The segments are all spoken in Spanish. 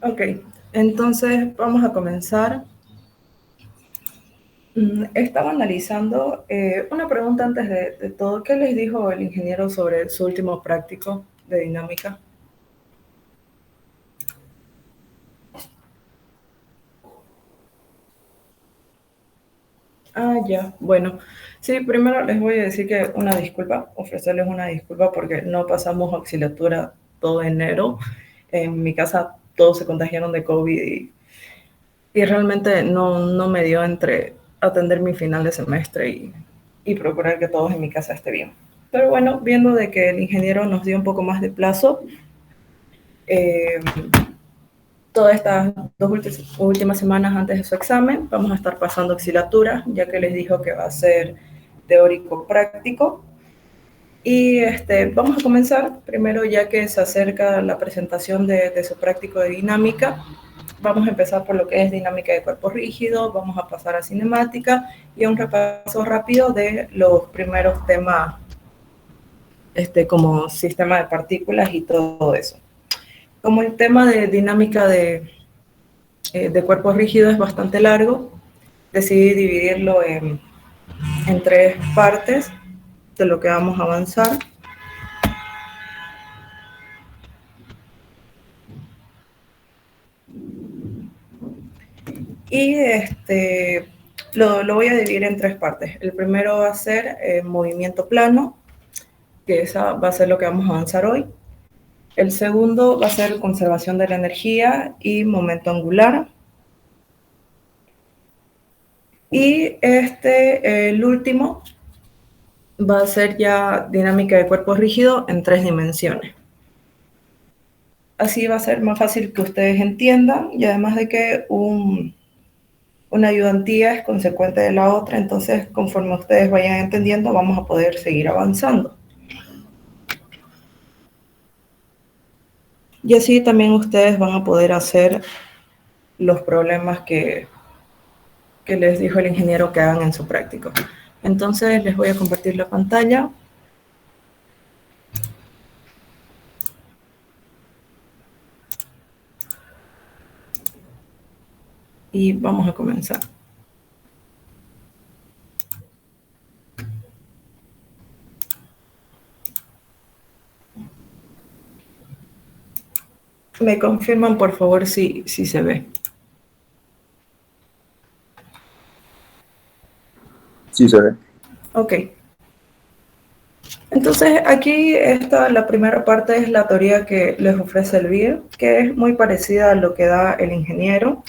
Ok, entonces vamos a comenzar. Estaba analizando una pregunta antes de todo. ¿Qué les dijo el ingeniero sobre su último práctico de dinámica? Ah, ya, bueno. Sí, primero les voy a decir que una disculpa, ofrecerles una disculpa porque no pasamos auxiliatura todo enero. En mi casa todos se contagiaron de COVID y realmente no me dio entre atender mi final de semestre y procurar que todos en mi casa esté bien. Pero bueno, viendo de que el ingeniero nos dio un poco más de plazo, eh, todas estas últimas semanas antes de su examen vamos a estar pasando auxiliatura, ya que les dijo que va a ser teórico práctico. Y vamos a comenzar primero, ya que se acerca la presentación de su práctico de dinámica. Vamos a empezar por lo que es dinámica de cuerpo rígido, vamos a pasar a cinemática y a un repaso rápido de los primeros temas, como sistema de partículas y todo eso. Como el tema de dinámica de cuerpo rígido es bastante largo, decidí dividirlo en tres partes de lo que vamos a avanzar. Y lo voy a dividir en tres partes. El primero va a ser movimiento plano, que esa va a ser lo que vamos a avanzar hoy. El segundo va a ser conservación de la energía y momento angular. Y el último va a ser ya dinámica de cuerpo rígido en 3 dimensiones. Así va a ser más fácil que ustedes entiendan y además de que una ayudantía es consecuente de la otra, entonces conforme ustedes vayan entendiendo vamos a poder seguir avanzando. Y así también ustedes van a poder hacer los problemas que les dijo el ingeniero que hagan en su práctico. Entonces les voy a compartir la pantalla. Y vamos a comenzar. Me confirman por favor si se ve. Sí, se ve. Ok. Entonces aquí la primera parte es la teoría que les ofrece el BIR, que es muy parecida a lo que da el ingeniero.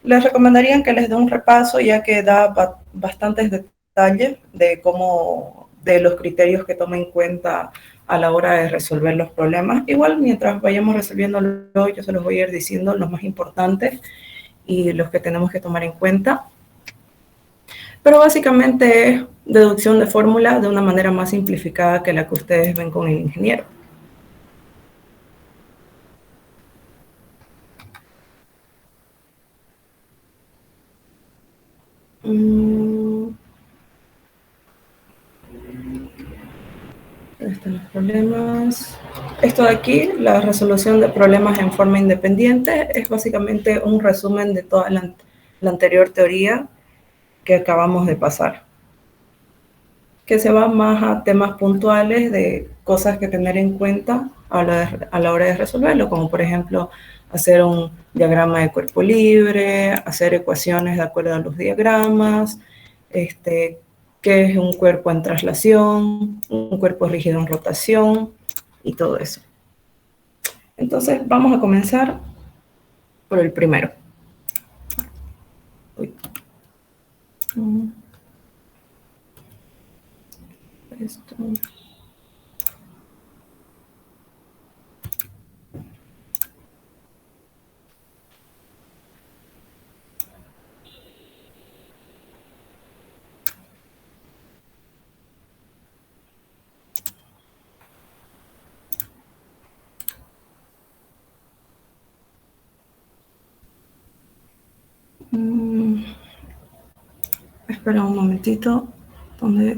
Les recomendarían que les dé un repaso, ya que da bastantes detalles de los criterios que toma en cuenta a la hora de resolver los problemas. Igual, mientras vayamos resolviéndolo, yo se los voy a ir diciendo los más importantes y los que tenemos que tomar en cuenta. Pero básicamente es deducción de fórmula de una manera más simplificada que la que ustedes ven con el ingeniero. Están los problemas. Esto de aquí, la resolución de problemas en forma independiente, es básicamente un resumen de toda la anterior teoría que acabamos de pasar, que se va más a temas puntuales de cosas que tener en cuenta a la hora de resolverlo, como por ejemplo hacer un diagrama de cuerpo libre, hacer ecuaciones de acuerdo a los diagramas, qué es un cuerpo en traslación, un cuerpo rígido en rotación y todo eso. Entonces vamos a comenzar por el primero. Uy. Esto. Espera un momentito. ¿Dónde?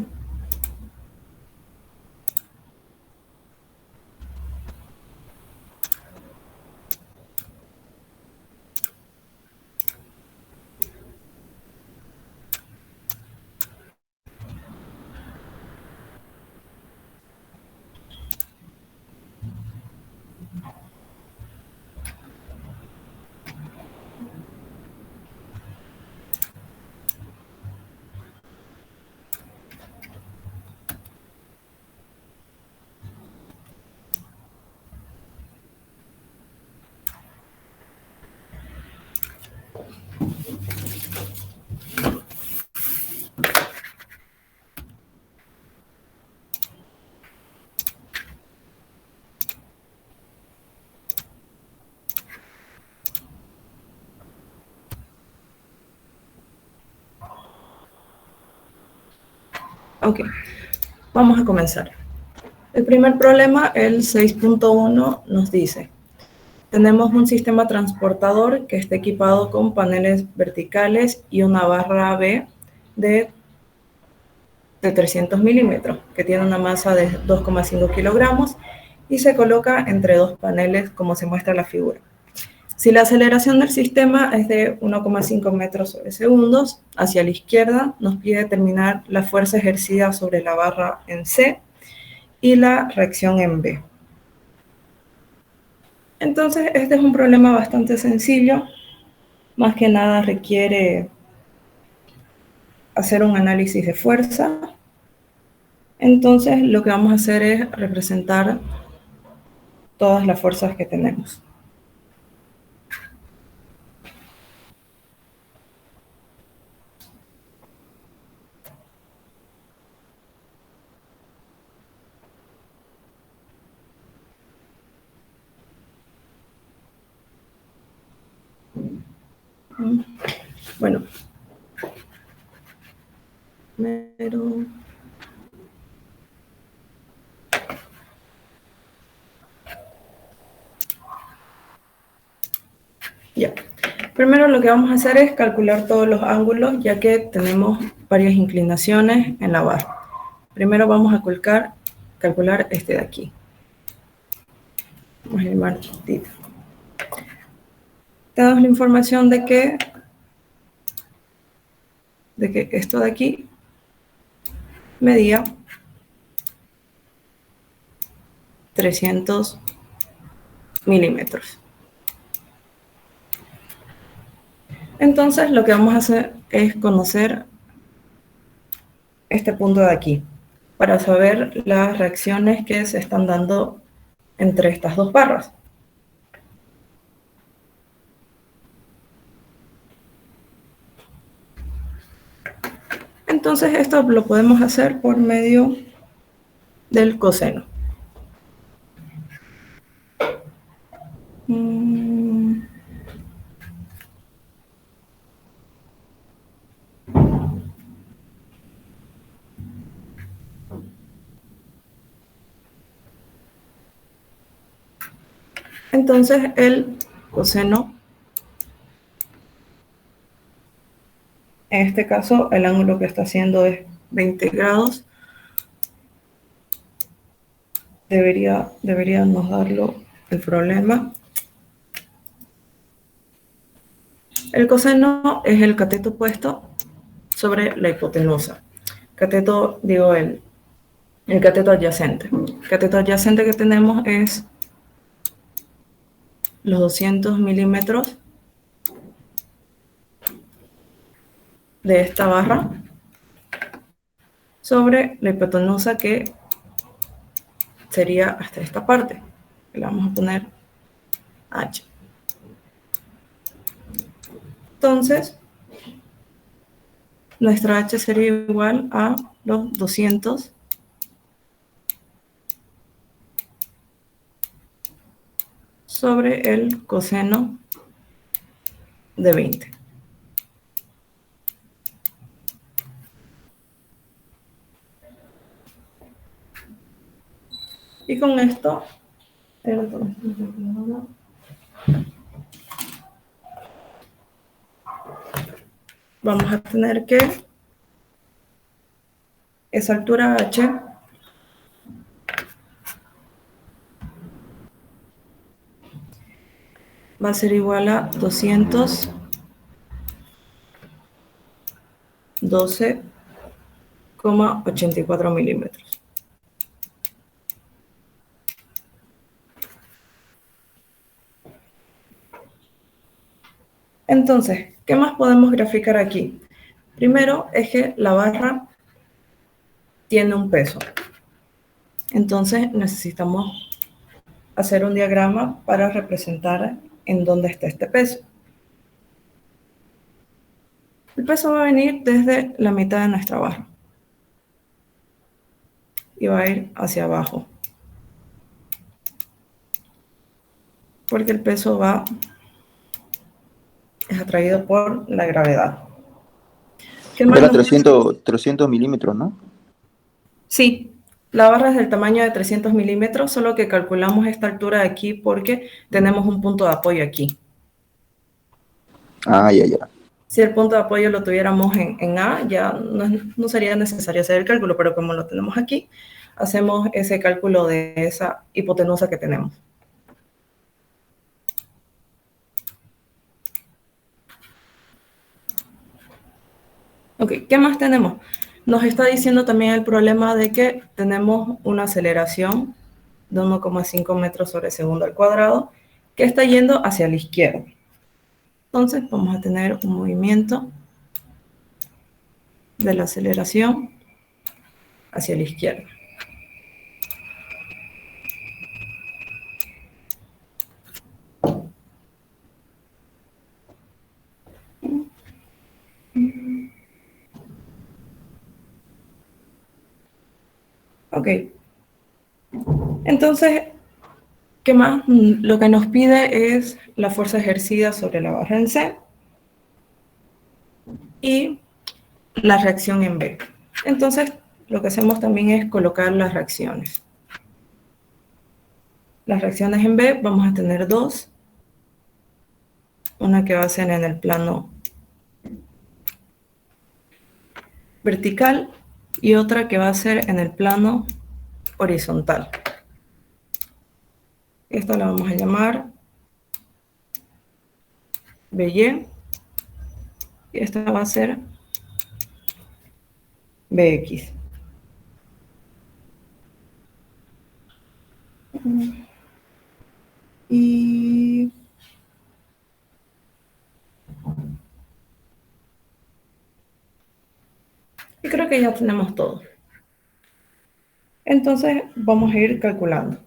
Ok, vamos a comenzar. El primer problema, el 6.1, nos dice: tenemos un sistema transportador que está equipado con paneles verticales y una barra B de 300 milímetros, que tiene una masa de 2,5 kilogramos y se coloca entre dos paneles, como se muestra en la figura. Si la aceleración del sistema es de 1,5 metros sobre segundos, hacia la izquierda nos pide determinar la fuerza ejercida sobre la barra en C y la reacción en B. Entonces, este es un problema bastante sencillo. Más que nada requiere hacer un análisis de fuerza. Entonces, lo que vamos a hacer es representar todas las fuerzas que tenemos. Bueno, primero... Ya. Primero lo que vamos a hacer es calcular todos los ángulos, ya que tenemos varias inclinaciones en la barra. Primero vamos a calcular este de aquí. Vamos a llamar θ. Tenemos la información de que esto de aquí medía 300 milímetros. Entonces lo que vamos a hacer es conocer este punto de aquí para saber las reacciones que se están dando entre estas dos barras. Entonces esto lo podemos hacer por medio del coseno. Entonces el coseno, en este caso el ángulo que está haciendo es 20 grados. Deberíamos darlo el problema. El coseno es el cateto opuesto sobre la hipotenusa. Cateto, digo, el cateto adyacente. El cateto adyacente que tenemos es los 200 milímetros de esta barra sobre la hipotenusa, que sería hasta esta parte. Le vamos a poner H. Entonces, nuestra H sería igual a los 200 sobre el coseno de 20. Y con esto, vamos a tener que esa altura H va a ser igual a 212,84 milímetros. Entonces, ¿qué más podemos graficar aquí? Primero es que la barra tiene un peso. Entonces necesitamos hacer un diagrama para representar en dónde está este peso. El peso va a venir desde la mitad de nuestra barra y va a ir hacia abajo, porque el peso es atraído por la gravedad. ¿Qué más Era nos... 300 milímetros, ¿no? Sí, la barra es del tamaño de 300 milímetros, solo que calculamos esta altura de aquí porque tenemos un punto de apoyo aquí. Ah, ya, ya. Si el punto de apoyo lo tuviéramos en A, ya no sería necesario hacer el cálculo, pero como lo tenemos aquí, hacemos ese cálculo de esa hipotenusa que tenemos. Ok, ¿qué más tenemos? Nos está diciendo también el problema de que tenemos una aceleración de 1,5 metros sobre segundo al cuadrado que está yendo hacia la izquierda. Entonces vamos a tener un movimiento de la aceleración hacia la izquierda. Ok, entonces, ¿qué más? Lo que nos pide es la fuerza ejercida sobre la barra en C y la reacción en B. Entonces, lo que hacemos también es colocar las reacciones. Las reacciones en B vamos a tener dos. Una que va a ser en el plano vertical y otra que va a ser en el plano horizontal. Esta la vamos a llamar BY y esta va a ser BX. Y creo que ya tenemos todo. Entonces vamos a ir calculando.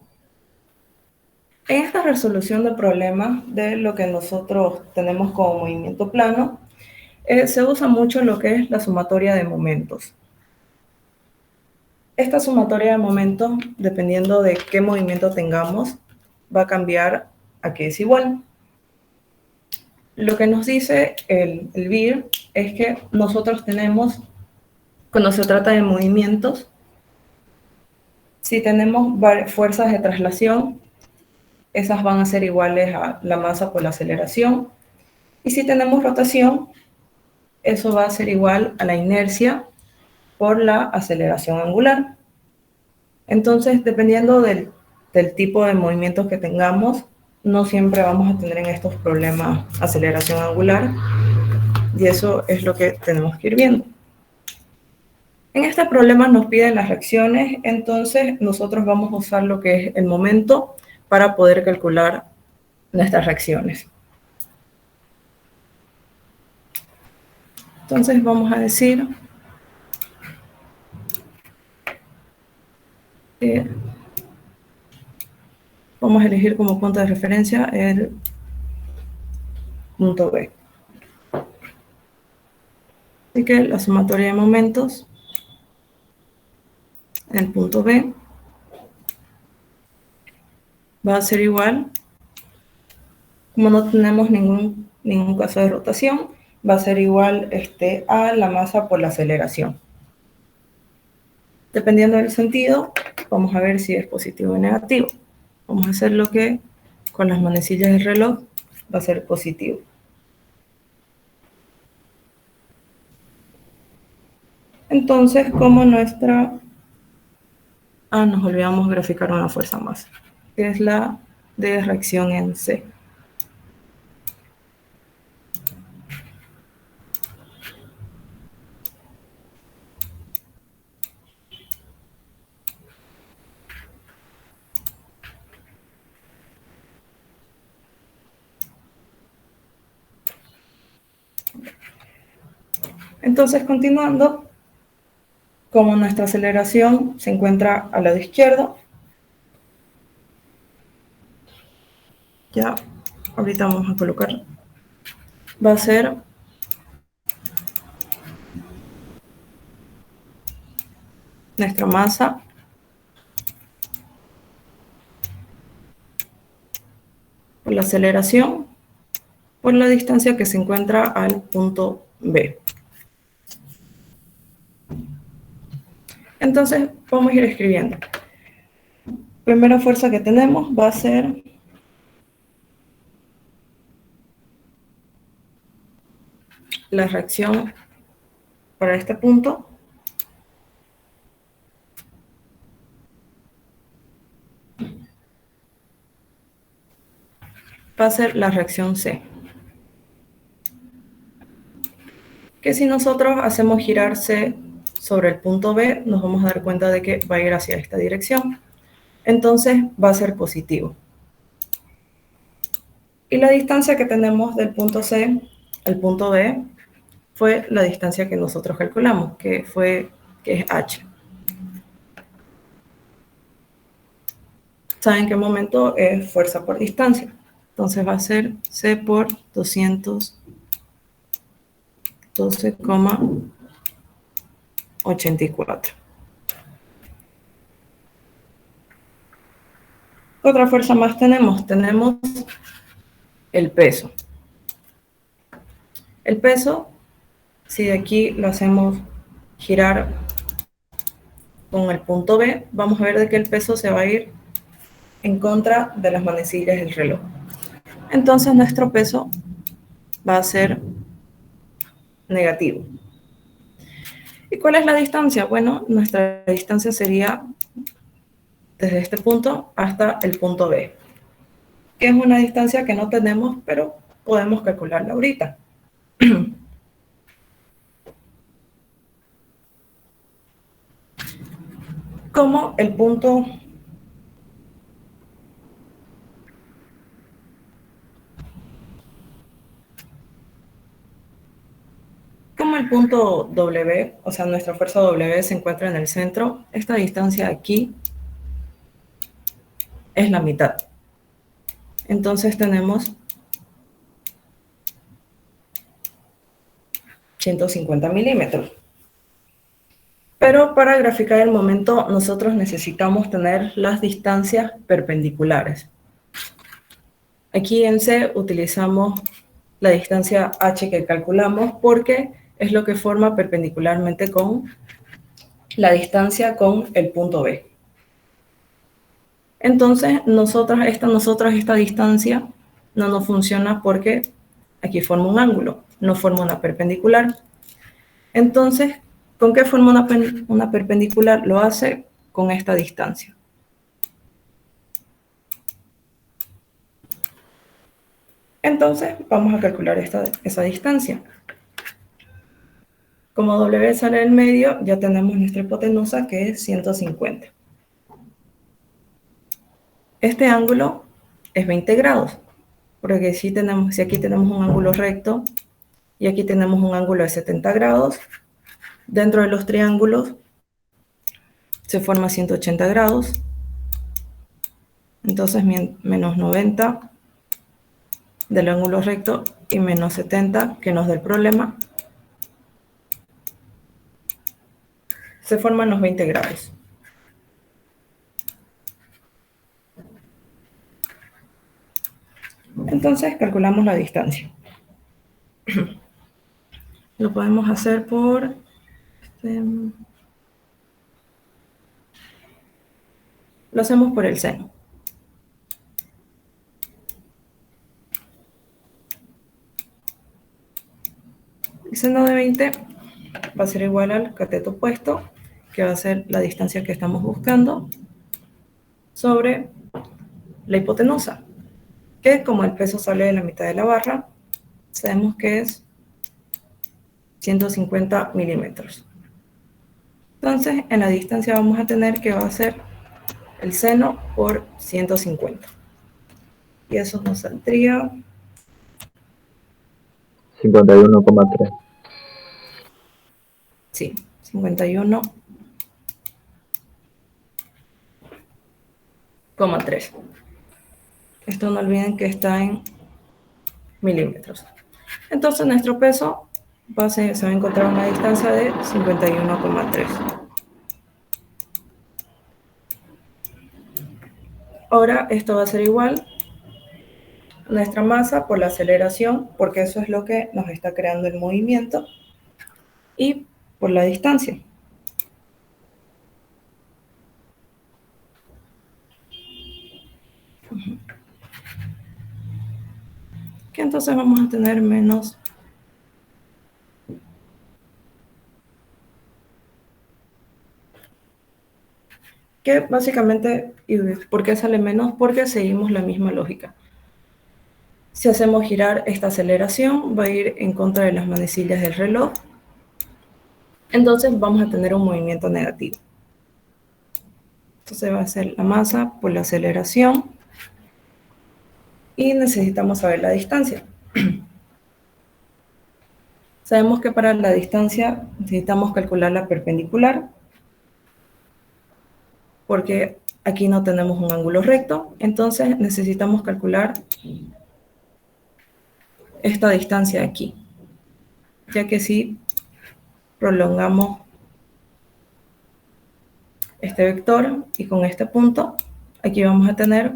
En esta resolución de problemas de lo que nosotros tenemos como movimiento plano, se usa mucho lo que es la sumatoria de momentos. Esta sumatoria de momentos, dependiendo de qué movimiento tengamos, va a cambiar a qué es igual. Lo que nos dice el BIR es que nosotros tenemos, cuando se trata de movimientos, si tenemos fuerzas de traslación, esas van a ser iguales a la masa por la aceleración. Y si tenemos rotación, eso va a ser igual a la inercia por la aceleración angular. Entonces, dependiendo del tipo de movimientos que tengamos, no siempre vamos a tener en estos problemas aceleración angular, y eso es lo que tenemos que ir viendo. En este problema nos piden las reacciones, entonces nosotros vamos a usar lo que es el momento para poder calcular nuestras reacciones. Entonces vamos a decir que vamos a elegir como punto de referencia el punto B. Así que la sumatoria de momentos en el punto B va a ser igual, como no tenemos ningún caso de rotación, va a ser igual a la masa por la aceleración. Dependiendo del sentido, vamos a ver si es positivo o negativo. Vamos a hacer lo que con las manecillas del reloj va a ser positivo. Entonces, como nuestra... nos olvidamos graficar una fuerza más, que es la de reacción en C. Entonces, continuando, como nuestra aceleración se encuentra al lado izquierdo, ya ahorita vamos a colocar, va a ser nuestra masa por la aceleración por la distancia que se encuentra al punto B. Entonces, vamos a ir escribiendo. Primera fuerza que tenemos va a ser la reacción para este punto va a ser la reacción C. Que si nosotros hacemos girar C sobre el punto B, nos vamos a dar cuenta de que va a ir hacia esta dirección. Entonces va a ser positivo. Y la distancia que tenemos del punto C al punto B fue la distancia que nosotros calculamos, que es h. ¿Saben qué momento es fuerza por distancia? Entonces va a ser C por 212,84. ¿Otra fuerza más tenemos? Tenemos el peso. El peso, si de aquí lo hacemos girar con el punto B, vamos a ver de que el peso se va a ir en contra de las manecillas del reloj. Entonces nuestro peso va a ser negativo. ¿Y cuál es la distancia? Bueno, nuestra distancia sería desde este punto hasta el punto B, que es una distancia que no tenemos, pero podemos calcularla ahorita. Como el punto W, o sea, nuestra fuerza W se encuentra en el centro, esta distancia aquí es la mitad. Entonces tenemos 150 milímetros. Pero para graficar el momento, nosotros necesitamos tener las distancias perpendiculares. Aquí en C utilizamos la distancia h que calculamos porque es lo que forma perpendicularmente con la distancia con el punto B. Entonces, esta distancia no nos funciona porque aquí forma un ángulo, no forma una perpendicular. Entonces, ¿con qué forma una perpendicular? Lo hace con esta distancia. Entonces, vamos a calcular esa distancia. Como W sale del medio, ya tenemos nuestra hipotenusa que es 150. Este ángulo es 20 grados, porque si aquí tenemos un ángulo recto y aquí tenemos un ángulo de 70 grados, dentro de los triángulos se forma 180 grados, entonces menos 90 del ángulo recto y menos 70 que nos da el problema, se forman los 20 grados. Entonces calculamos la distancia. Lo podemos hacer por... lo hacemos por el seno. El seno de 20 va a ser igual al cateto opuesto, que va a ser la distancia que estamos buscando, sobre la hipotenusa, que como el peso sale de la mitad de la barra, sabemos que es 150 milímetros. Entonces, en la distancia vamos a tener que va a ser el seno por 150. Y eso nos saldría 51,3. Sí, 51,3. Esto no olviden que está en milímetros. Entonces nuestro peso se va a encontrar a una distancia de 51,3. Ahora esto va a ser igual a nuestra masa por la aceleración, porque eso es lo que nos está creando el movimiento, y por la distancia. Que entonces vamos a tener menos que básicamente, ¿y por qué sale menos? Porque seguimos la misma lógica. Si hacemos girar esta aceleración, va a ir en contra de las manecillas del reloj. Entonces vamos a tener un movimiento negativo. Entonces va a ser la masa por la aceleración. Y necesitamos saber la distancia. Sabemos que para la distancia necesitamos calcular la perpendicular, porque aquí no tenemos un ángulo recto, entonces necesitamos calcular esta distancia aquí, ya que si prolongamos este vector y con este punto, aquí vamos a tener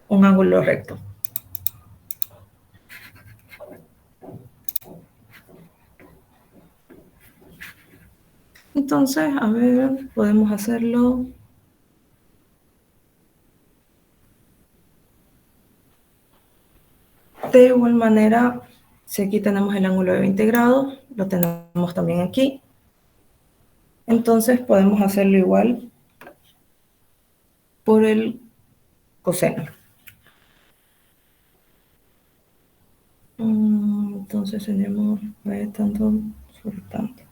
un ángulo recto. Entonces, a ver, podemos hacerlo. De igual manera, si aquí tenemos el ángulo de 20 grados, lo tenemos también aquí. Entonces podemos hacerlo igual por el coseno. Entonces tenemos tanto sobre tanto.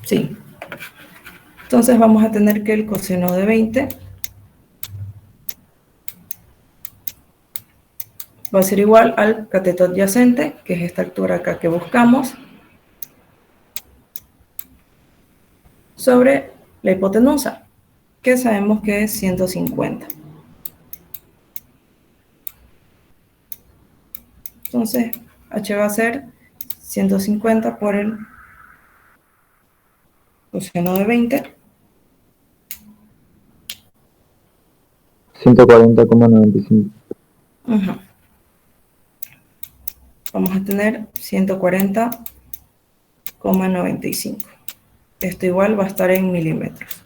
Sí. Entonces vamos a tener que el coseno de 20 va a ser igual al cateto adyacente, que es esta altura acá que buscamos, sobre la hipotenusa, que sabemos que es 150. Entonces, h va a ser 150 por el coseno de 20. 140,95. Vamos a tener 140,95. Esto igual va a estar en milímetros.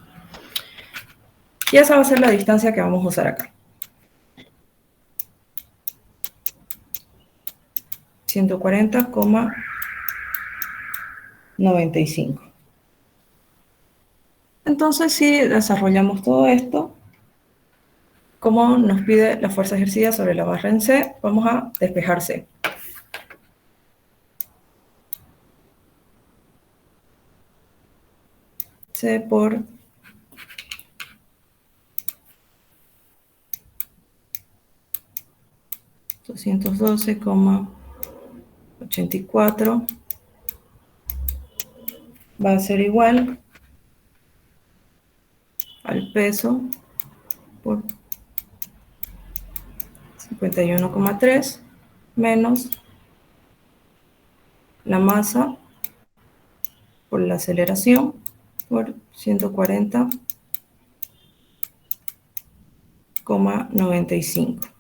Y esa va a ser la distancia que vamos a usar acá. 140,95. Entonces, si desarrollamos todo esto, como nos pide la fuerza ejercida sobre la barra en C, vamos a despejar C. C por 212,84 va a ser igual al peso por 51,3 menos la masa por la aceleración por 140,95.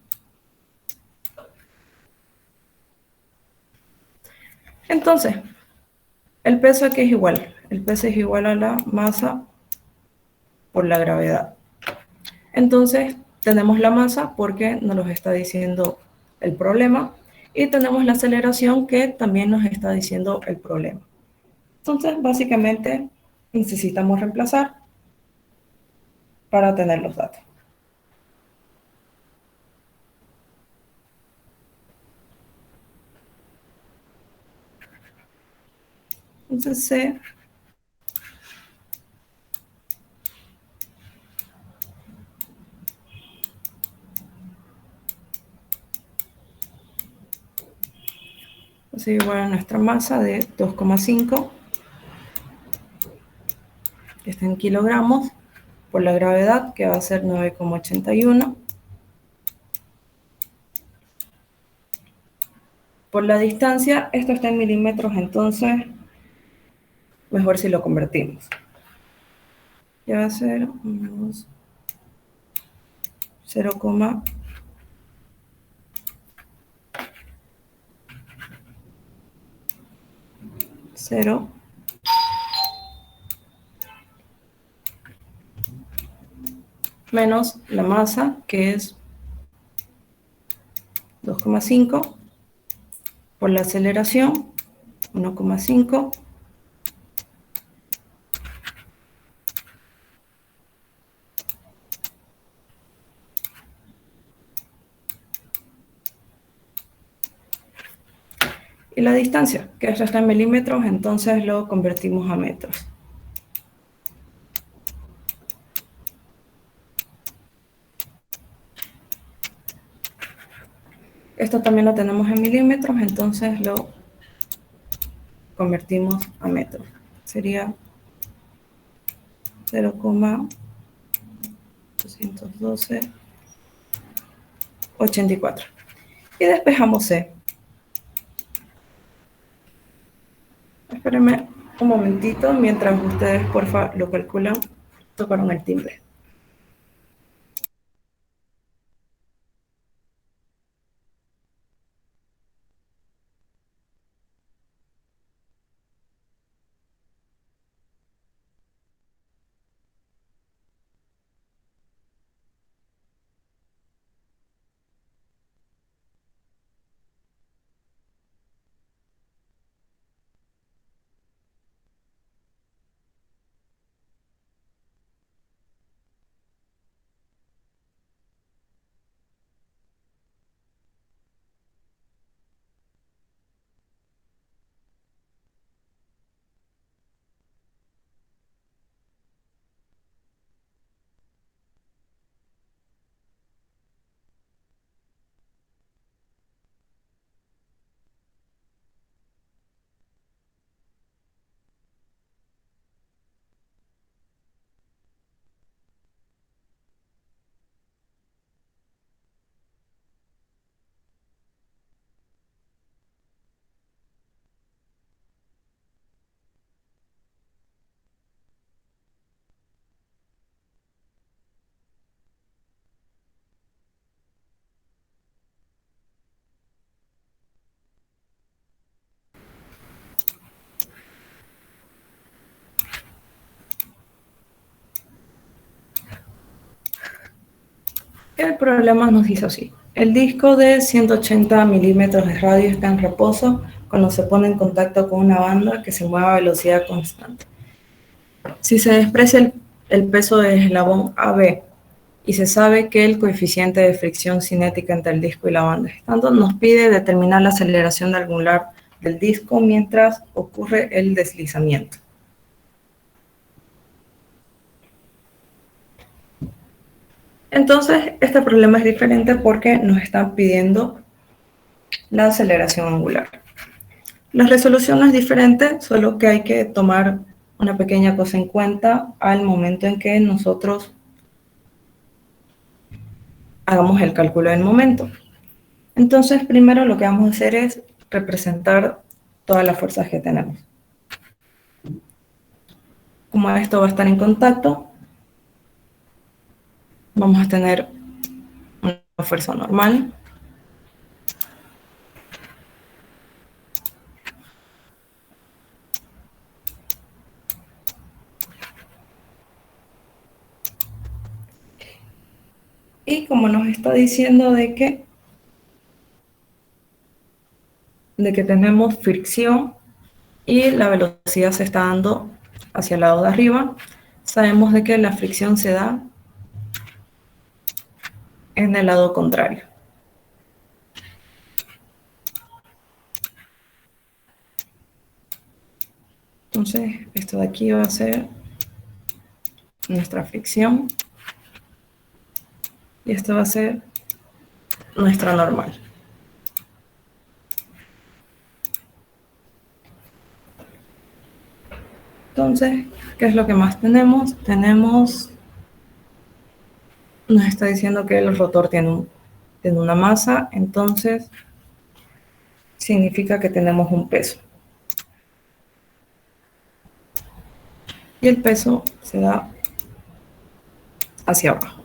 Entonces, el peso aquí es igual. El peso es igual a la masa por la gravedad. Entonces, tenemos la masa porque nos lo está diciendo el problema y tenemos la aceleración que también nos está diciendo el problema. Entonces, básicamente, necesitamos reemplazar para tener los datos. Entonces, C es igual a nuestra masa de 2,5, que está en kilogramos, por la gravedad, que va a ser 9,81. Por la distancia, esto está en milímetros, entonces mejor si lo convertimos. Ya va a ser 0,0 0 menos la masa, que es 2,5, por la aceleración, 1,5, y la distancia, que es está en milímetros, entonces lo convertimos a metros. Esto también lo tenemos en milímetros, entonces lo convertimos a metros. Sería 0,212,84. Y despejamos C. Espérenme un momentito mientras ustedes, porfa, lo calculan. Tocaron el timbre. El problema nos dice así. El disco de 180 milímetros de radio está en reposo cuando se pone en contacto con una banda que se mueve a velocidad constante. Si se desprecia el peso del eslabón AB y se sabe que el coeficiente de fricción cinética entre el disco y la banda estando, nos pide determinar la aceleración angular del disco mientras ocurre el deslizamiento. Entonces, este problema es diferente porque nos están pidiendo la aceleración angular. La resolución no es diferente, solo que hay que tomar una pequeña cosa en cuenta al momento en que nosotros hagamos el cálculo del momento. Entonces, primero lo que vamos a hacer es representar todas las fuerzas que tenemos. Como esto va a estar en contacto, vamos a tener una fuerza normal. Y como nos está diciendo de que tenemos fricción y la velocidad se está dando hacia el lado de arriba, sabemos de que la fricción se da en el lado contrario. Entonces, esto de aquí va a ser nuestra fricción y esto va a ser nuestra normal. Entonces, ¿qué es lo que más tenemos? Nos está diciendo que el rotor tiene una masa, entonces significa que tenemos un peso. Y el peso se da hacia abajo.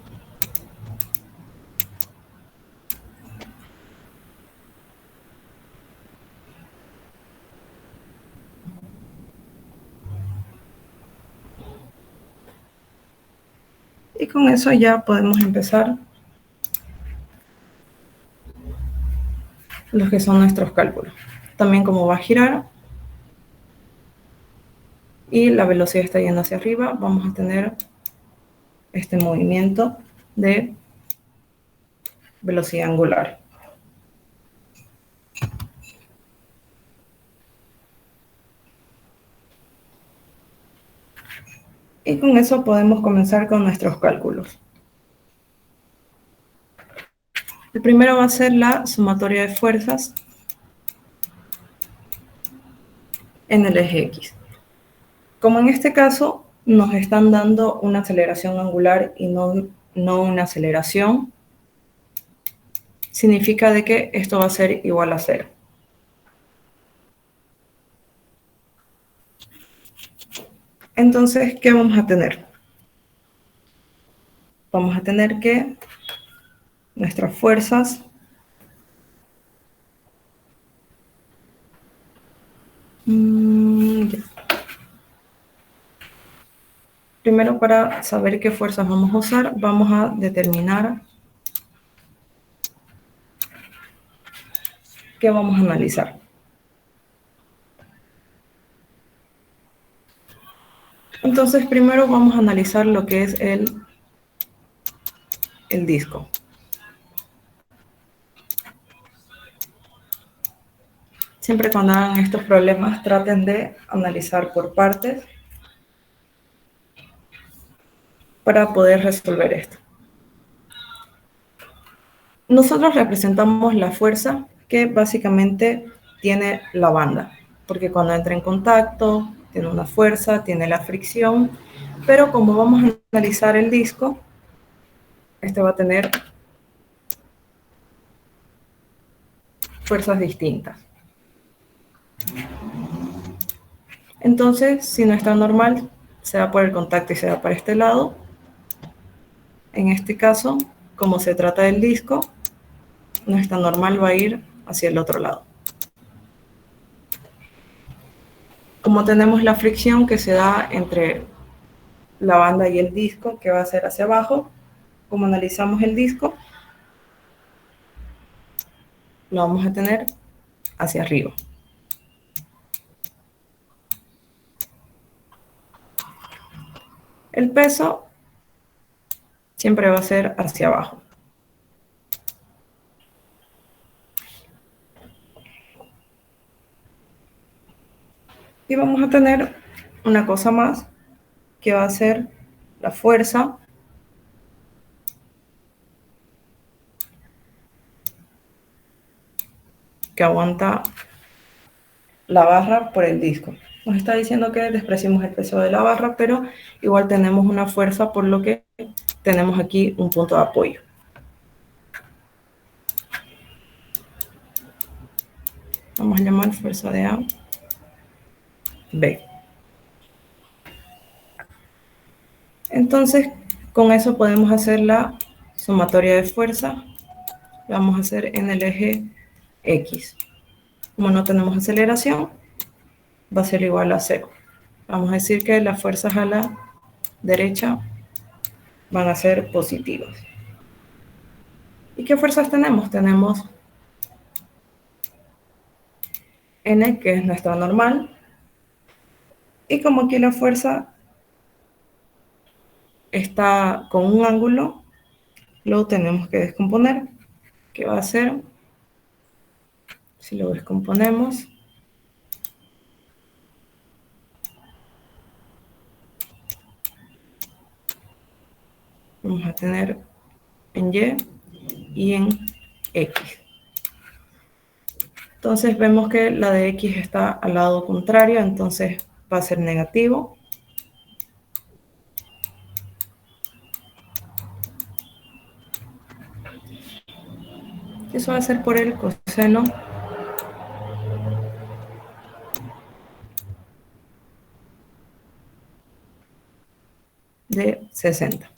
Y con eso ya podemos empezar los que son nuestros cálculos. También cómo va a girar y la velocidad está yendo hacia arriba, vamos a tener este movimiento de velocidad angular. Y con eso podemos comenzar con nuestros cálculos. El primero va a ser la sumatoria de fuerzas en el eje X. Como en este caso nos están dando una aceleración angular y no una aceleración, significa de que esto va a ser igual a 0. Entonces, ¿qué vamos a tener? Vamos a tener que nuestras fuerzas primero, para saber qué fuerzas vamos a usar, vamos a determinar qué vamos a analizar. Entonces, primero vamos a analizar lo que es el disco. Siempre cuando hagan estos problemas, traten de analizar por partes para poder resolver esto. Nosotros representamos la fuerza que básicamente tiene la banda, porque cuando entra en contacto, tiene una fuerza, tiene la fricción, pero como vamos a analizar el disco, este va a tener fuerzas distintas. Entonces, si no está normal, se va por el contacto y se va para este lado. En este caso, como se trata del disco, nuestra normal va a ir hacia el otro lado. Como tenemos la fricción que se da entre la banda y el disco, que va a ser hacia abajo, como analizamos el disco, lo vamos a tener hacia arriba. El peso siempre va a ser hacia abajo. Y vamos a tener una cosa más, que va a ser la fuerza que aguanta la barra por el disco. Nos está diciendo que despreciemos el peso de la barra, pero igual tenemos una fuerza, por lo que tenemos aquí un punto de apoyo. Vamos a llamar fuerza de A, B. Entonces, con eso podemos hacer la sumatoria de fuerza. La vamos a hacer en el eje X. Como no tenemos aceleración, va a ser igual a 0. Vamos a decir que las fuerzas a la derecha van a ser positivas. ¿Y qué fuerzas tenemos? Tenemos N, que es nuestra normal. Y como aquí la fuerza está con un ángulo, lo tenemos que descomponer. ¿Qué va a ser? Si lo descomponemos, vamos a tener en Y y en X. Entonces vemos que la de X está al lado contrario, entonces va a ser negativo. Eso va a ser por el coseno de 60.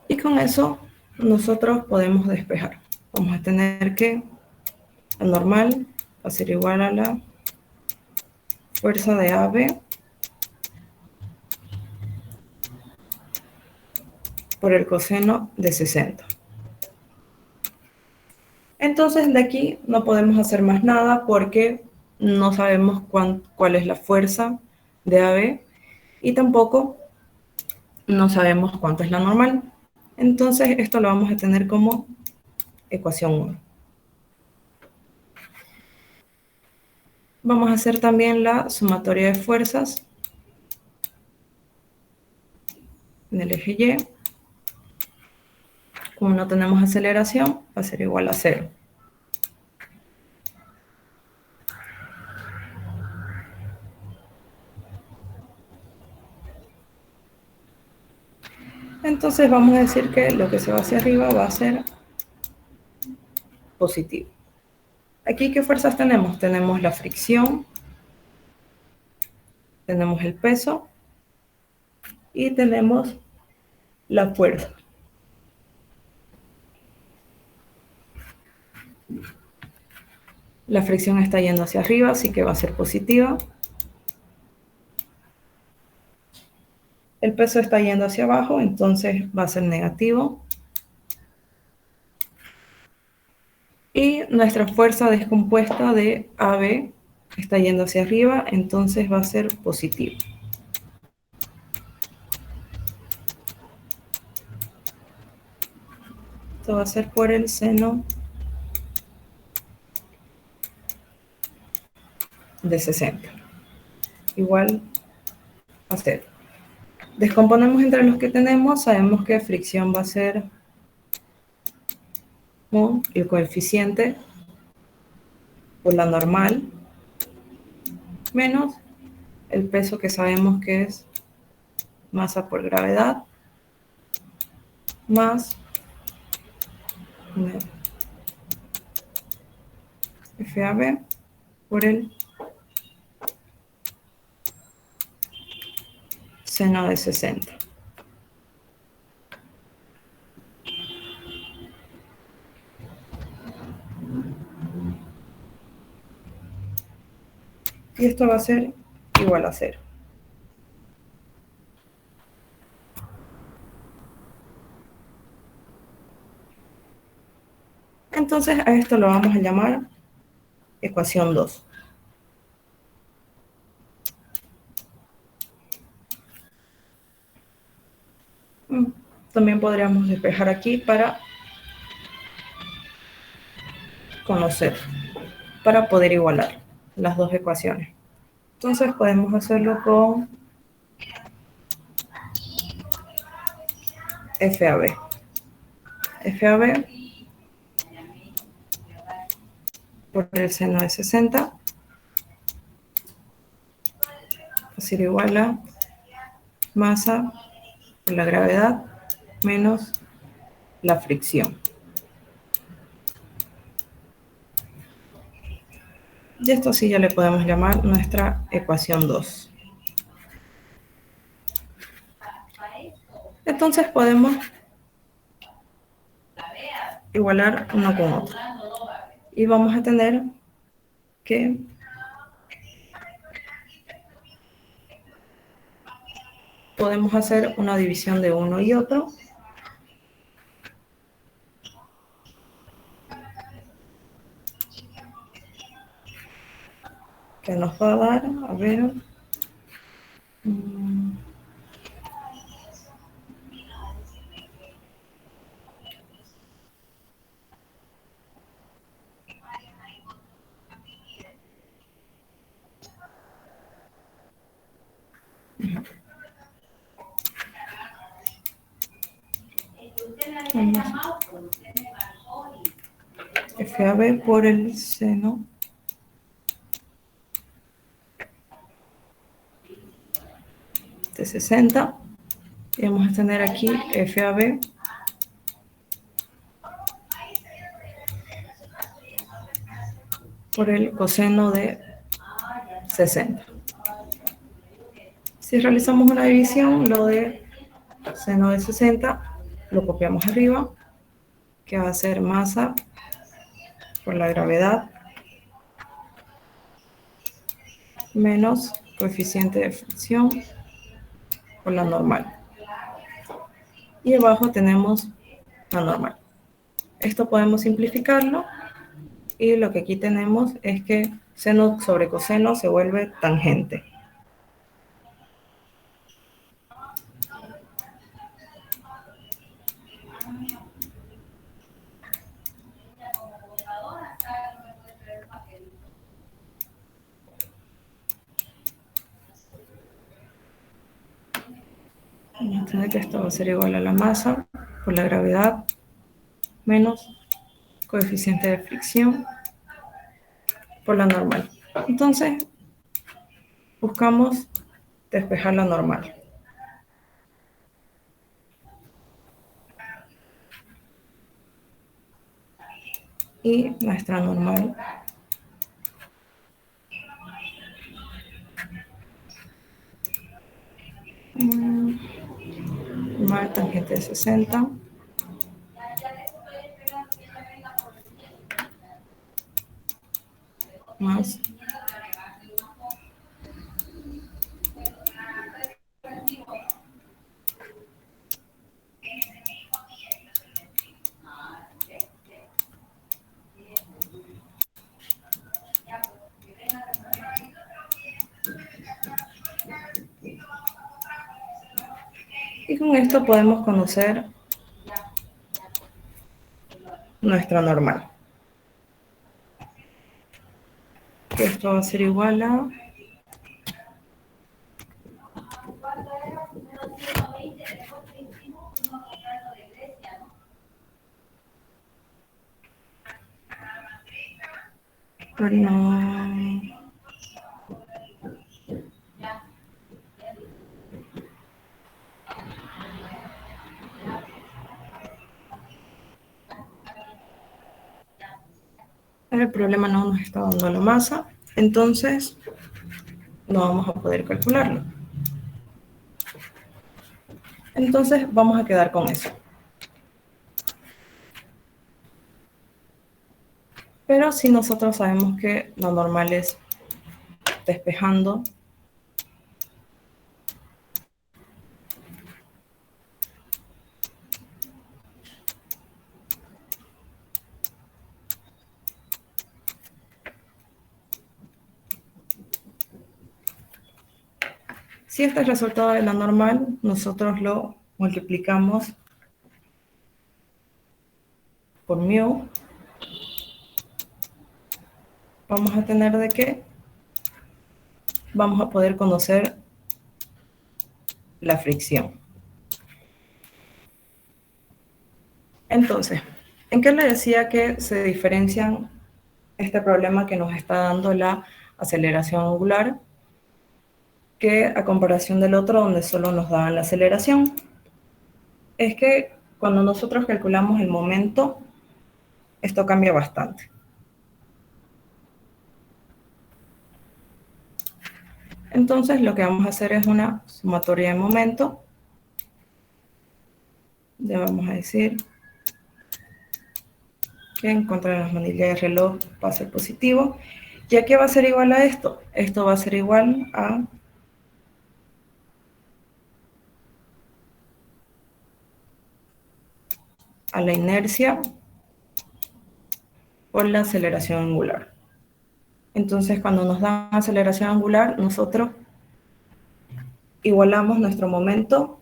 Y con eso nosotros podemos despejar. Vamos a tener que la normal va a ser igual a la fuerza de AB por el coseno de 60. Entonces de aquí no podemos hacer más nada porque no sabemos cuál es la fuerza de AB y tampoco no sabemos cuánto es la normal. Entonces esto lo vamos a tener como ecuación 1. Vamos a hacer también la sumatoria de fuerzas en el eje Y. Como no tenemos aceleración, va a ser igual a 0. Entonces vamos a decir que lo que se va hacia arriba va a ser positivo. Aquí, ¿qué fuerzas tenemos? Tenemos la fricción, tenemos el peso y tenemos la fuerza. La fricción está yendo hacia arriba, así que va a ser positiva. El peso está yendo hacia abajo, entonces va a ser negativo. Y nuestra fuerza descompuesta de AB está yendo hacia arriba, entonces va a ser positivo. Esto va a ser por el seno de 60. Igual a 0. Descomponemos entre los que tenemos, sabemos que fricción va a ser el coeficiente por la normal menos el peso que sabemos que es masa por gravedad más FAB por el seno de 60. Y esto va a ser igual a 0. Entonces a esto lo vamos a llamar ecuación 2. También podríamos despejar aquí para conocer, para poder igualar las dos ecuaciones. Entonces podemos hacerlo con FAB. FAB por el seno de 60 va a ser igual a masa por la gravedad menos la fricción. Y esto sí ya le podemos llamar nuestra ecuación 2. Entonces podemos igualar uno con otro. Y vamos a tener que podemos hacer una división de uno y otro. Que nos va a dar, a ver, FAB por el seno de 60. Y vamos a tener aquí FAB por el coseno de 60. Si realizamos una división, lo de seno de 60 lo copiamos arriba, que va a ser masa por la gravedad menos coeficiente de fricción por la normal. Y abajo tenemos la normal. Esto podemos simplificarlo y lo que aquí tenemos es que seno sobre coseno se vuelve tangente. Vamos a tener que esto va a ser igual a la masa por la gravedad menos coeficiente de fricción por la normal. Entonces, buscamos despejar la normal. Y nuestra normal normal tangente de 60 más y con esto podemos conocer nuestra normal. Que esto va a ser igual a perdón, el problema no nos está dando la masa, entonces no vamos a poder calcularlo. Entonces vamos a quedar con eso. Pero si nosotros sabemos que lo normal es despejando si este es el resultado de la normal, nosotros lo multiplicamos por mu. Vamos a tener de que vamos a poder conocer la fricción. Entonces, ¿en qué le decía que se diferencian este problema que nos está dando la aceleración angular, que a comparación del otro donde solo nos daban la aceleración? Es que cuando nosotros calculamos el momento, esto cambia bastante. Entonces lo que vamos a hacer es una sumatoria de momento. Le vamos a decir que en contra de las manillas de reloj va a ser positivo. ¿Y a qué va a ser igual a esto? Esto va a ser igual a la inercia por la aceleración angular. Entonces, cuando nos dan aceleración angular, nosotros igualamos nuestro momento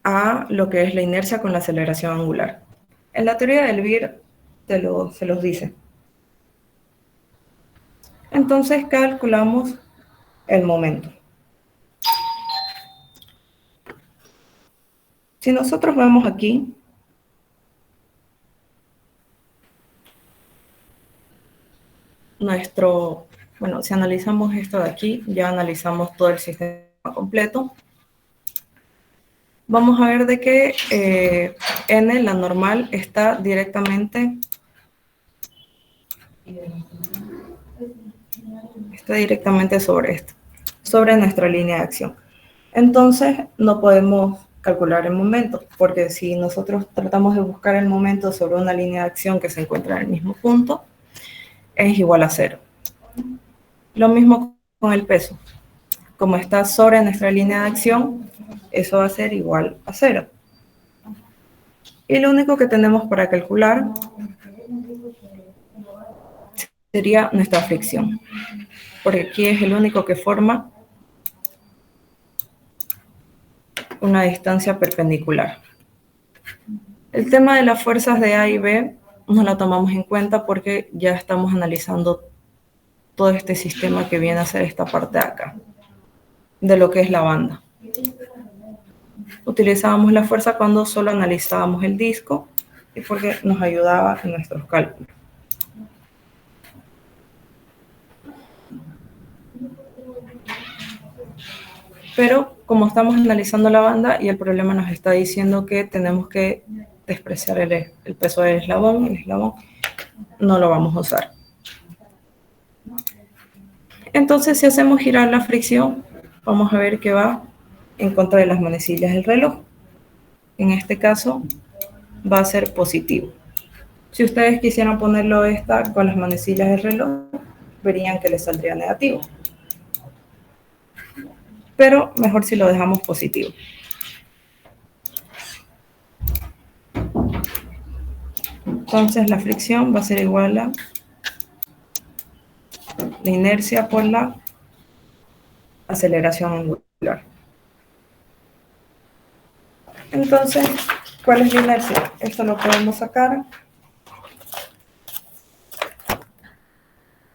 a lo que es la inercia con la aceleración angular. En la teoría del BIR se los dice. Entonces, calculamos el momento. Si nosotros vemos aquí, si analizamos esto de aquí, ya analizamos todo el sistema completo. Vamos a ver de que N, la normal, está directamente sobre esto, sobre nuestra línea de acción. Entonces, no podemos calcular el momento, porque si nosotros tratamos de buscar el momento sobre una línea de acción que se encuentra en el mismo punto, es igual a 0. Lo mismo con el peso. Como está sobre nuestra línea de acción, eso va a ser igual a 0. Y lo único que tenemos para calcular sería nuestra fricción, porque aquí es el único que forma una distancia perpendicular. El tema de las fuerzas de A y B no la tomamos en cuenta porque ya estamos analizando todo este sistema que viene a ser esta parte de acá, de lo que es la banda. Utilizábamos la fuerza cuando solo analizábamos el disco y porque nos ayudaba en nuestros cálculos. Pero como estamos analizando la banda y el problema nos está diciendo que tenemos que despreciar el peso del eslabón, el eslabón no lo vamos a usar. Entonces, si hacemos girar la fricción, vamos a ver que va en contra de las manecillas del reloj. En este caso, va a ser positivo. Si ustedes quisieran ponerlo esta con las manecillas del reloj, verían que les saldría negativo. Pero mejor si lo dejamos positivo. Entonces, la fricción va a ser igual a la inercia por la aceleración angular. Entonces, ¿cuál es la inercia? Esto lo podemos sacar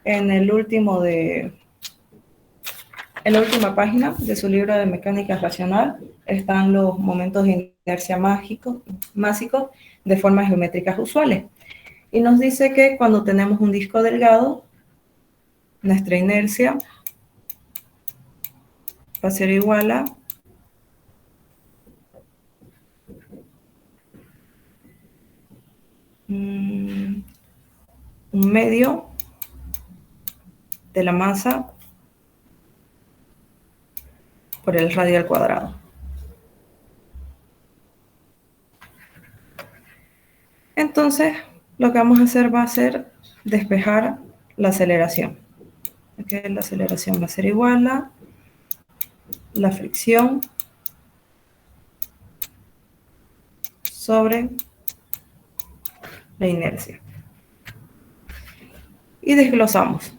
en la última página de su libro de mecánica racional. Están los momentos de inercia másicos de formas geométricas usuales. Y nos dice que cuando tenemos un disco delgado, nuestra inercia va a ser igual a un medio de la masa por el radio al cuadrado. Entonces, lo que vamos a hacer va a ser despejar la aceleración. Okay, la aceleración va a ser igual a la fricción sobre la inercia. Y desglosamos.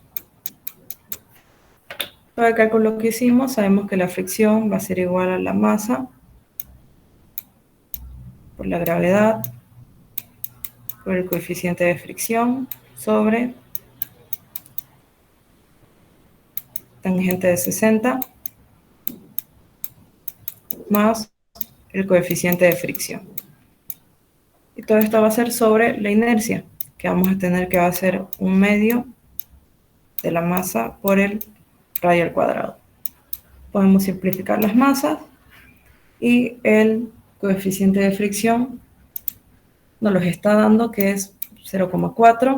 Para el cálculo que hicimos, sabemos que la fricción va a ser igual a la masa por la gravedad por el coeficiente de fricción sobre tangente de 60 más el coeficiente de fricción. Y todo esto va a ser sobre la inercia, que vamos a tener que va a ser un medio de la masa por el radio al cuadrado. Podemos simplificar las masas y el coeficiente de fricción nos los está dando, que es 0,4.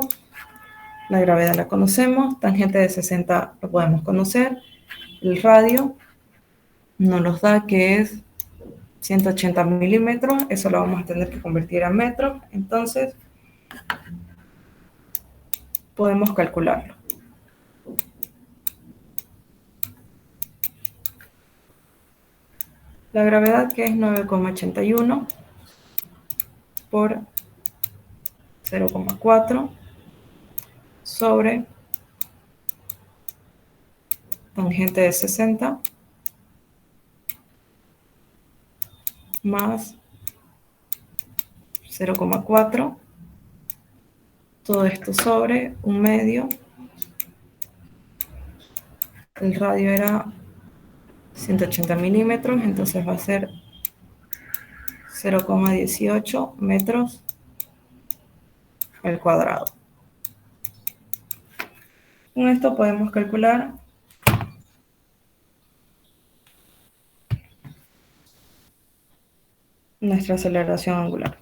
La gravedad la conocemos, tangente de 60 lo podemos conocer. El radio nos los da, que es 180 milímetros. Eso lo vamos a tener que convertir a metros. Entonces, podemos calcularlo. La gravedad, que es 9,81 por 0,4 sobre tangente de 60 más 0,4, todo esto sobre un medio, el radio era 180 milímetros, entonces va a ser 0,18 metros al cuadrado. Con esto podemos calcular nuestra aceleración angular.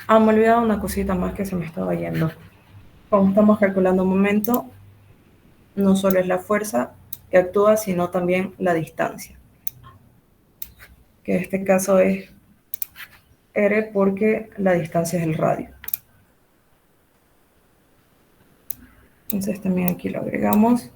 Ah, me he olvidado una cosita más que se me estaba yendo. Como estamos calculando un momento, no solo es la fuerza que actúa, sino también la distancia, que en este caso es R porque la distancia es el radio. Entonces también aquí lo agregamos.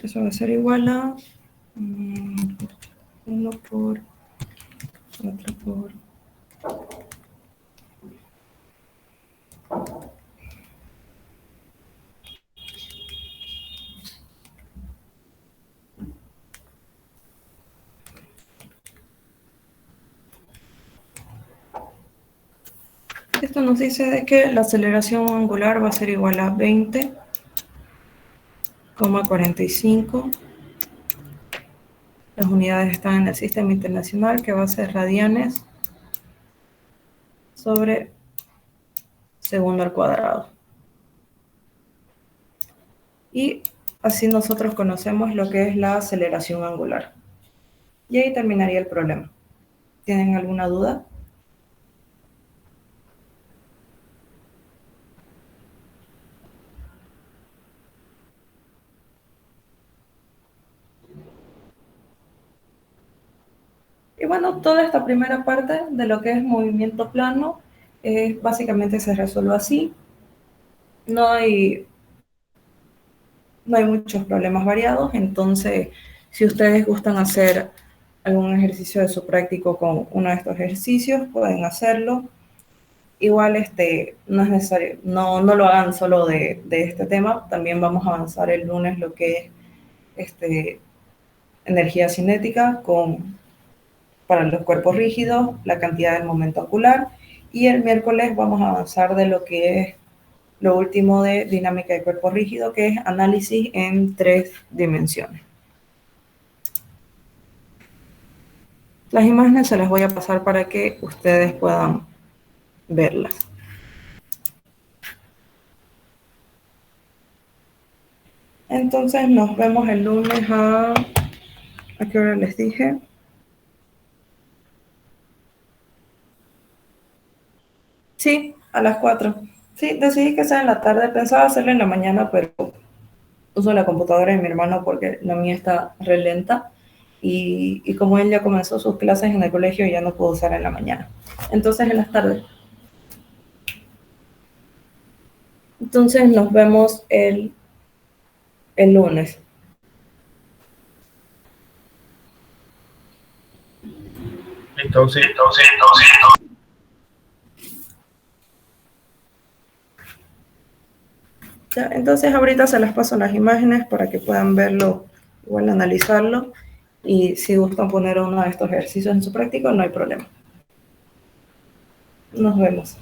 Eso va a ser igual a 1 por 4 por... Esto nos dice de que la aceleración angular va a ser igual a 20,45. Las unidades están en el sistema internacional, que va a ser radianes sobre segundo al cuadrado. Y así nosotros conocemos lo que es la aceleración angular. Y ahí terminaría el problema. ¿Tienen alguna duda? Y bueno, toda esta primera parte de lo que es movimiento plano, básicamente se resuelve así. No hay muchos problemas variados, entonces si ustedes gustan hacer algún ejercicio de su práctico con uno de estos ejercicios, pueden hacerlo. Igual no es necesario, no lo hagan solo de este tema, también vamos a avanzar el lunes lo que es energía cinética para los cuerpos rígidos, la cantidad del momento angular, y el miércoles vamos a avanzar de lo que es lo último de dinámica de cuerpo rígido, que es análisis en 3 dimensiones. Las imágenes se las voy a pasar para que ustedes puedan verlas. Entonces nos vemos el lunes ¿a qué hora les dije? Sí, a las 4. Sí, decidí que sea en la tarde, pensaba hacerlo en la mañana, pero uso la computadora de mi hermano porque la mía está re lenta y como él ya comenzó sus clases en el colegio, ya no puedo usar en la mañana. Entonces en las tardes. Entonces nos vemos el lunes. Entonces, Ya, entonces ahorita se les paso las imágenes para que puedan verlo, igual analizarlo, y si gustan poner uno de estos ejercicios en su práctica, no hay problema. Nos vemos.